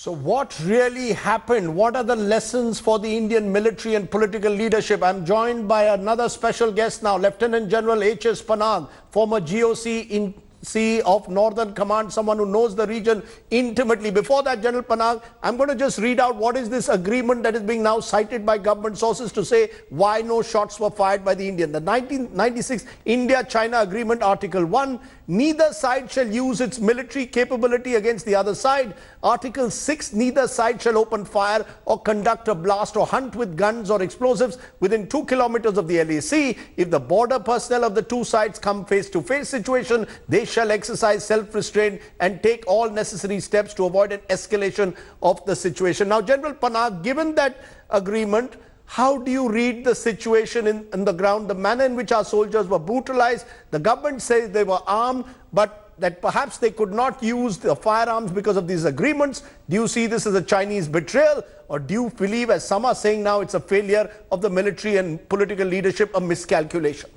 So what really happened? What are the lessons for the Indian military and political leadership? I'm joined by another special guest now, Lieutenant General HS Panag, former GoC-IN-C of Northern Command, someone who knows the region intimately. Before that, General Panag, I'm going to just read out what is this agreement that is being now cited by government sources to say why no shots were fired by the Indian. The 1996 India-China Agreement, Article 1, neither side shall use its military capability against the other side. Article 6, neither side shall open fire or conduct a blast or hunt with guns or explosives within 2 kilometers of the LAC. If the border personnel of the two sides come face-to-face situation, they shall exercise self-restraint and take all necessary steps to avoid an escalation of the situation. Now, General Panag, given that agreement, how do you read the situation in the ground, the manner in which our soldiers were brutalized? The government says they were armed, but that perhaps they could not use the firearms because of these agreements. Do you see this as a Chinese betrayal, or do you believe, as some are saying now, it's a failure of the military and political leadership, a miscalculation?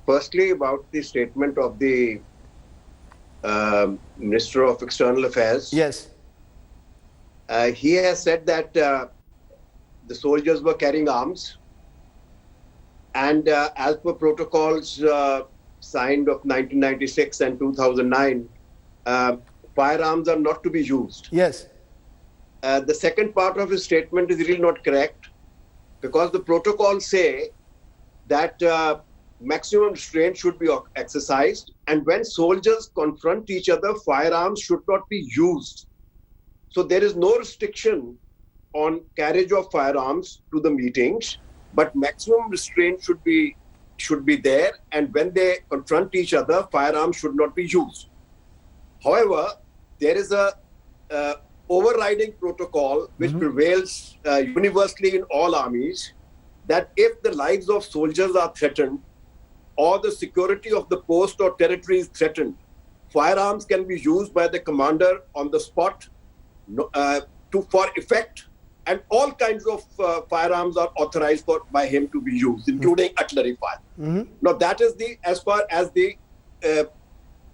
Firstly, about the statement of the Minister of External Affairs. Yes. He has said that the soldiers were carrying arms, and as per protocols signed of 1996 and 2009, firearms are not to be used. Yes. The second part of his statement is really not correct, because the protocols say that maximum restraint should be exercised, and when soldiers confront each other, firearms should not be used. So there is no restriction on carriage of firearms to the meetings, but maximum restraint should be there, and when they confront each other, firearms should not be used. However, there is a overriding protocol which prevails universally in all armies, that if the lives of soldiers are threatened or the security of the post or territory is threatened, firearms can be used by the commander on the spot for effect, and all kinds of firearms are authorized by him to be used, including artillery fire. Now, that is as far as the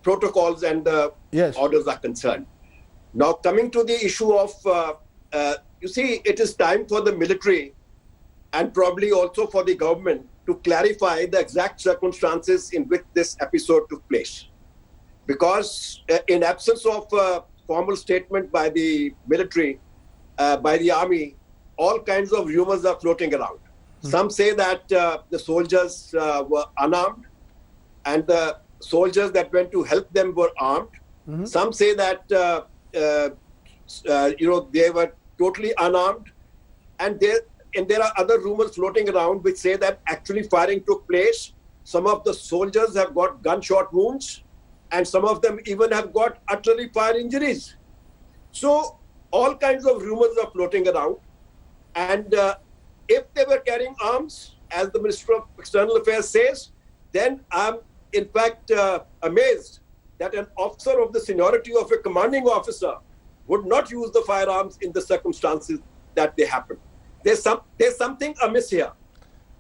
protocols and the orders are concerned. Now, coming to the issue of, you see, it is time for the military and probably also for the government to clarify the exact circumstances in which this episode took place. Because in absence of formal statement by the military, by the army, all kinds of rumors are floating around. Some say that the soldiers were unarmed, and the soldiers that went to help them were armed. Some say that they were totally unarmed, and there are other rumors floating around which say that actually firing took place. Some of the soldiers have got gunshot wounds, and some of them even have got artillery fire injuries. So all kinds of rumors are floating around, and if they were carrying arms, as the Minister of External Affairs says, then I'm in fact amazed that an officer of the seniority of a commanding officer would not use the firearms in the circumstances that they happened. There's something amiss here.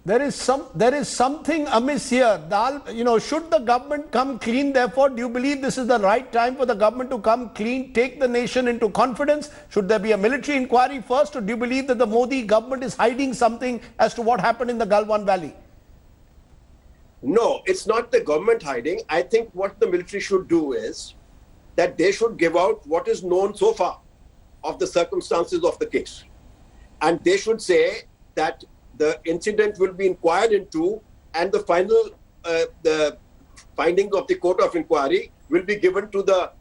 There is something amiss here. Should the government come clean? Therefore, do you believe this is the right time for the government to come clean, take the nation into confidence? Should there be a military inquiry first, or do you believe that the Modi government is hiding something as to what happened in the Galwan Valley? No, it's not the government hiding. I think what the military should do is that they should give out what is known so far of the circumstances of the case. And they should say that the incident will be inquired into, and the final the findings of the court of inquiry will be given to the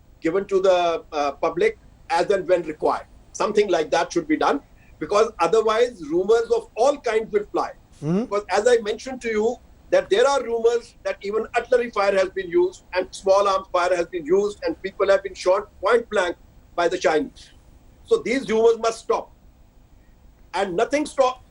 public as and when required. Something like that should be done, because otherwise rumors of all kinds will fly. Because as I mentioned to you, that there are rumors that even artillery fire has been used and small arms fire has been used, and people have been shot point blank by the Chinese. So these rumors must stop, and nothing stopped.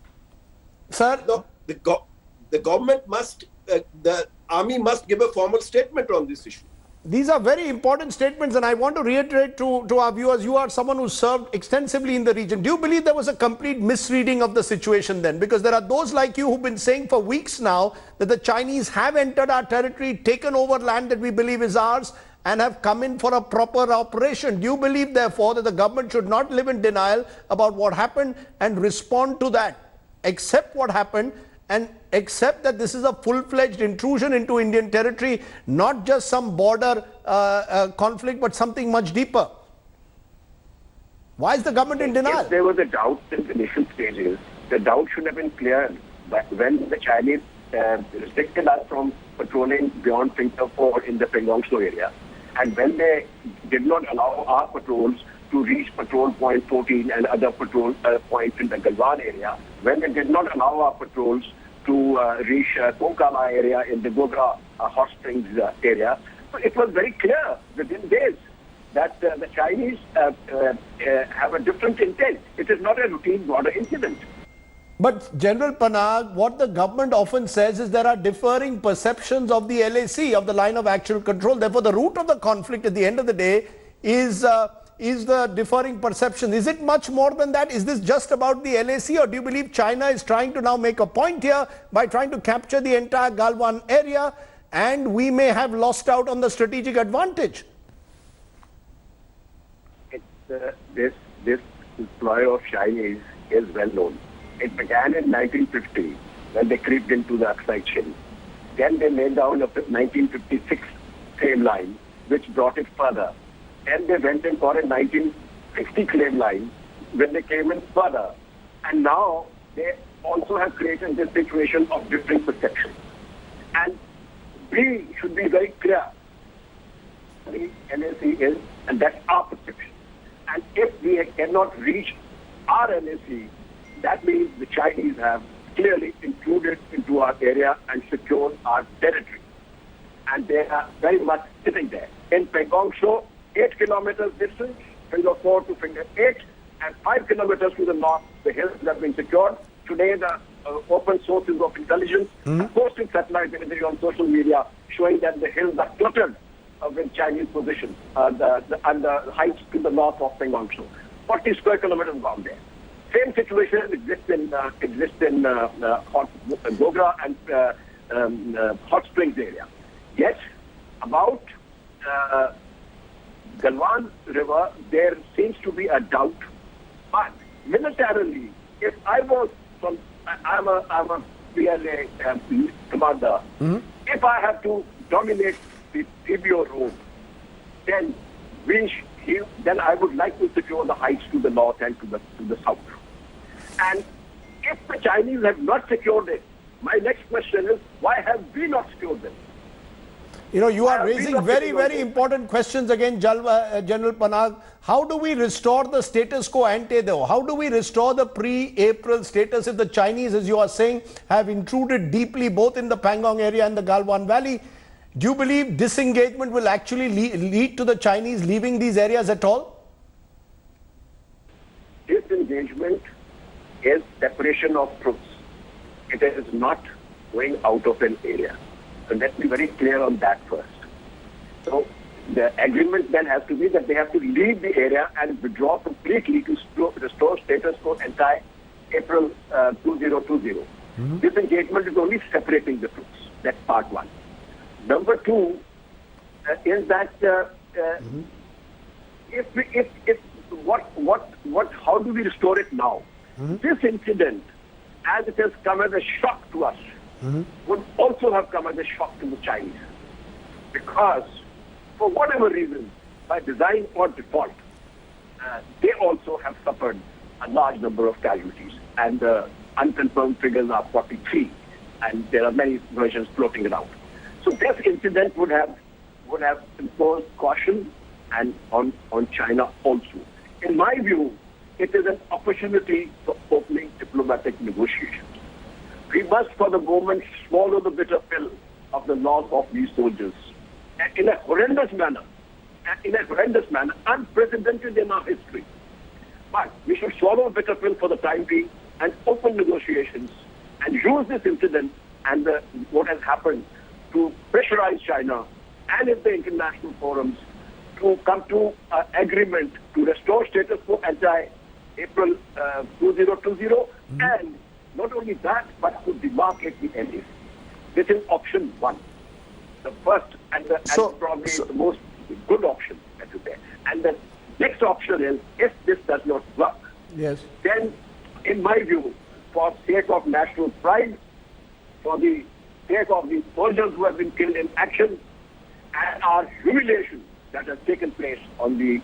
Sir, the government must, the army must give a formal statement on this issue. These are very important statements, and I want to reiterate to our viewers, you are someone who served extensively in the region. Do you believe there was a complete misreading of the situation then? Because there are those like you who've been saying for weeks now that the Chinese have entered our territory, taken over land that we believe is ours, and have come in for a proper operation. Do you believe, therefore, that the government should not live in denial about what happened and respond to that, accept what happened, and accept that this is a full-fledged intrusion into Indian territory, not just some border conflict, but something much deeper? Why is the government in denial? If there was a doubt in the initial stages, the doubt should have been cleared when the Chinese restricted us from patrolling beyond Finger 4 in the Pengongso area, and when they did not allow our patrols to reach patrol point 14 and other patrol points in the Galwan area, when they did not allow our patrols to reach Konkama area in the Gogra hot springs area. So it was very clear within days that the Chinese have a different intent. It is not a routine border incident. But General Panag, what the government often says is there are differing perceptions of the LAC, of the line of actual control. Therefore, the root of the conflict at the end of the day is the differing perception. Is it much more than that? Is this just about the LAC, or do you believe China is trying to now make a point here by trying to capture the entire Galwan area, and we may have lost out on the strategic advantage? This ploy of Chinese is well known. It began in 1950 when they creeped into the Aksai Chin. Then they laid down a 1956 claim line, which brought it further. Then they went in for a 1960 claim line when they came in further. And now they also have created this situation of differing perception. And we should be very clear. The LAC is, and that's our perception. And if we cannot reach our LAC, that means the Chinese have clearly intruded into our area and secured our territory. And they are very much sitting there. In Pengongso, 8 kilometers distance, Finger 4 to Finger 8, and 5 kilometers to the north, the hills have been secured. Today, the open sources of intelligence are posting satellite imagery on social media showing that the hills are cluttered with Chinese positions and the heights to the north of Pengongso. 40 square kilometers down there. Same situation exists in Gogra and Hot Springs area. Yet, about Galwan River, there seems to be a doubt. But militarily, if I was from, I'm a PLA commander. If I have to dominate the TBO road, then then I would like to secure the heights to the north and to the south. And if the Chinese have not secured it, my next question is, why have we not secured them? You know, you are raising very, very important questions again, General Panag. How do we restore the status quo ante, though? How do we restore the pre-April status if the Chinese, as you are saying, have intruded deeply both in the Pangong area and the Galwan Valley? Do you believe disengagement will actually lead to the Chinese leaving these areas at all? Disengagement is separation of troops. It is not going out of an area. So let's be very clear on that first. So the agreement then has to be that they have to leave the area and withdraw completely to restore status quo entire April 2020. Disengagement is only separating the troops. That's part one. Number two is that how do we restore it now? This incident, as it has come as a shock to us, would also have come as a shock to the Chinese. Because, for whatever reason, by design or default, they also have suffered a large number of casualties. And the unconfirmed figures are 43. And there are many versions floating around. So this incident would have imposed caution and on China also. In my view, it is an opportunity for opening diplomatic negotiations. We must, for the moment, swallow the bitter pill of the loss of these soldiers in a horrendous manner, unprecedented in our history. But we should swallow a bitter pill for the time being and open negotiations and use this incident and what has happened to pressurize China and in the international forums to come to agreement to restore status quo anti-April 2020 and not only that, but to demarcate the LAC. This is option one. The first and probably the most good option that is there. And the next option is, if this does not work, Yes. then, in my view, for sake of national pride, for the sake of the soldiers who have been killed in action, and our humiliation that has taken place on the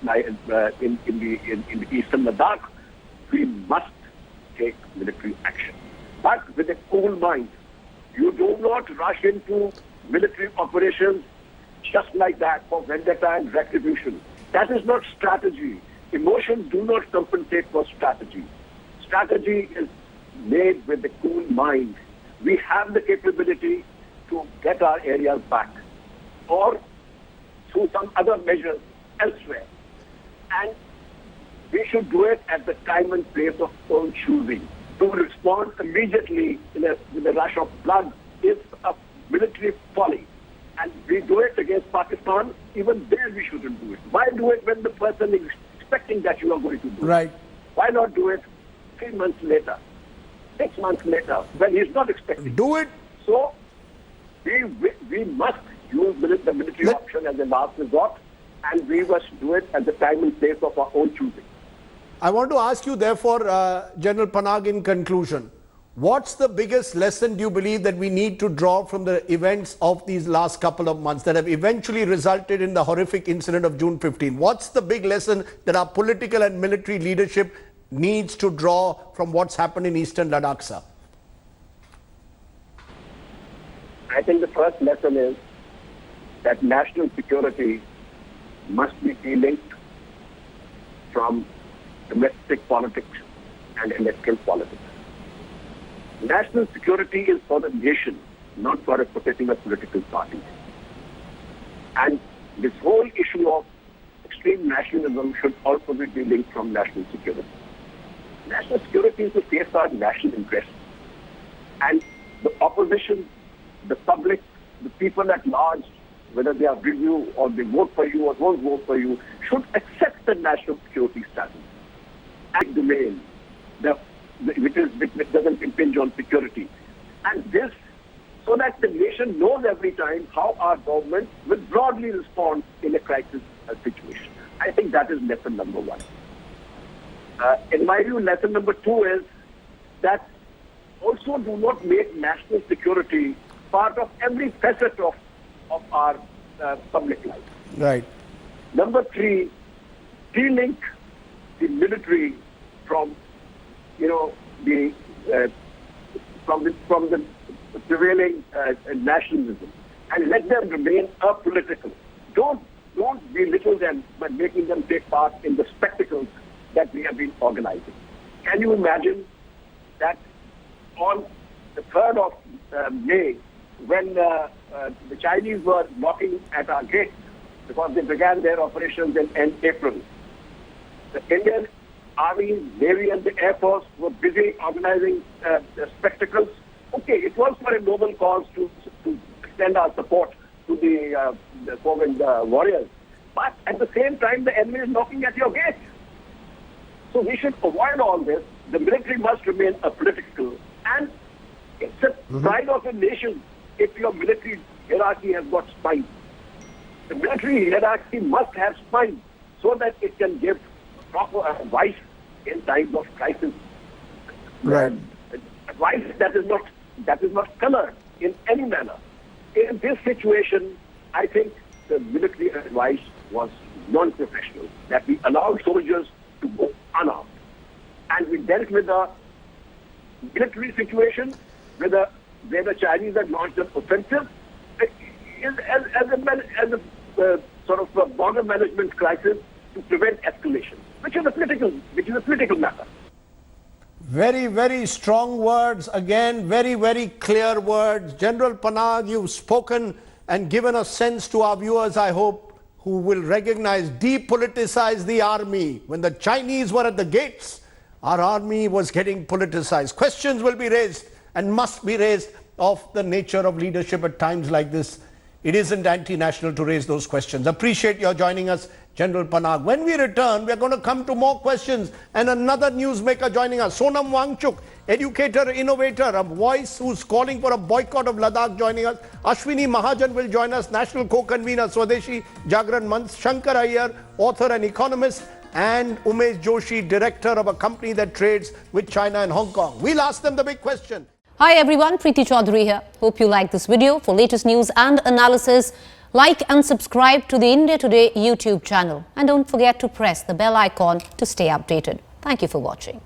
in the eastern Ladakh, we must take military action. But with a cool mind. You do not rush into military operations just like that for vendetta and retribution. That is not strategy. Emotions do not compensate for strategy. Strategy is made with a cool mind. We have the capability to get our areas back, or through some other measures elsewhere. And we should do it at the time and place of own choosing. To respond immediately with a rush of blood is a military folly. And we do it against Pakistan, even there we shouldn't do it. Why do it when the person is expecting that you are going to do it? Right. Why not do it 3 months later, 6 months later, when he's not expecting? Do it. So we must use the military option as a last resort, and we must do it at the time and place of our own choosing. I want to ask you, therefore, General Panag, in conclusion, what's the biggest lesson do you believe that we need to draw from the events of these last couple of months that have eventually resulted in the horrific incident of June 15? What's the big lesson that our political and military leadership needs to draw from what's happened in eastern Ladakh, sir? I think the first lesson is that national security must be de-linked from domestic politics and electoral politics. National security is for the nation, not for a particular political party. And this whole issue of extreme nationalism should also be de-linked from national security. National security is to safeguard national interests. And the opposition, the public, the people at large, whether they are with you or they vote for you or won't vote for you, should accept the national security status. And domain, which doesn't impinge on security. And this, so that the nation knows every time how our government will broadly respond in a crisis situation. I think that is lesson number one. In my view, lesson number two is that also do not make national security part of every facet of our public life. Right. Number three, de-link the military from, from the prevailing nationalism, and let them remain apolitical. Don't belittle them by making them take part in the spectacles that we have been organizing. Can you imagine that on the 3rd of May, when the Chinese were knocking at our gates because they began their operations in April, the Indian Army, Navy and the Air Force were busy organizing spectacles. Okay, it was for a noble cause to extend our support to the COVID warriors. But at the same time, the enemy is knocking at your gate. So we should avoid all this. The military must remain apolitical. And it's a pride of a nation if your military hierarchy has got spine. The military hierarchy must have spine so that it can give proper advice in times of crisis. Right. Advice that is not colored in any manner. In this situation, I think the military advice was non-professional, that we allowed soldiers to go unarmed. And we dealt with the military situation where the Chinese had launched an offensive as a sort of a border management crisis to prevent escalation, which is a political matter. Very, very strong words. Again, very, very clear words. General Panag, you've spoken and given a sense to our viewers, I hope, who will recognize, depoliticize the army. When the Chinese were at the gates, our army was getting politicized. Questions will be raised and must be raised of the nature of leadership at times like this. It isn't anti-national to raise those questions. Appreciate your joining us, General Panag. When we return, we're going to come to more questions and another newsmaker joining us, Sonam Wangchuk. educator, innovator, a voice who's calling for a boycott of Ladakh, joining us. Ashwini Mahajan will join us, national co-convener, Swadeshi Jagran Manch. Shankar Iyer, author and economist. And Umesh Joshi, director of a company that trades with China and Hong Kong. We'll ask them the big question. Hi everyone, Preeti Chaudhary here. Hope you like this video. For latest news and analysis, like and subscribe to the India Today YouTube channel. And don't forget to press the bell icon to stay updated. Thank you for watching.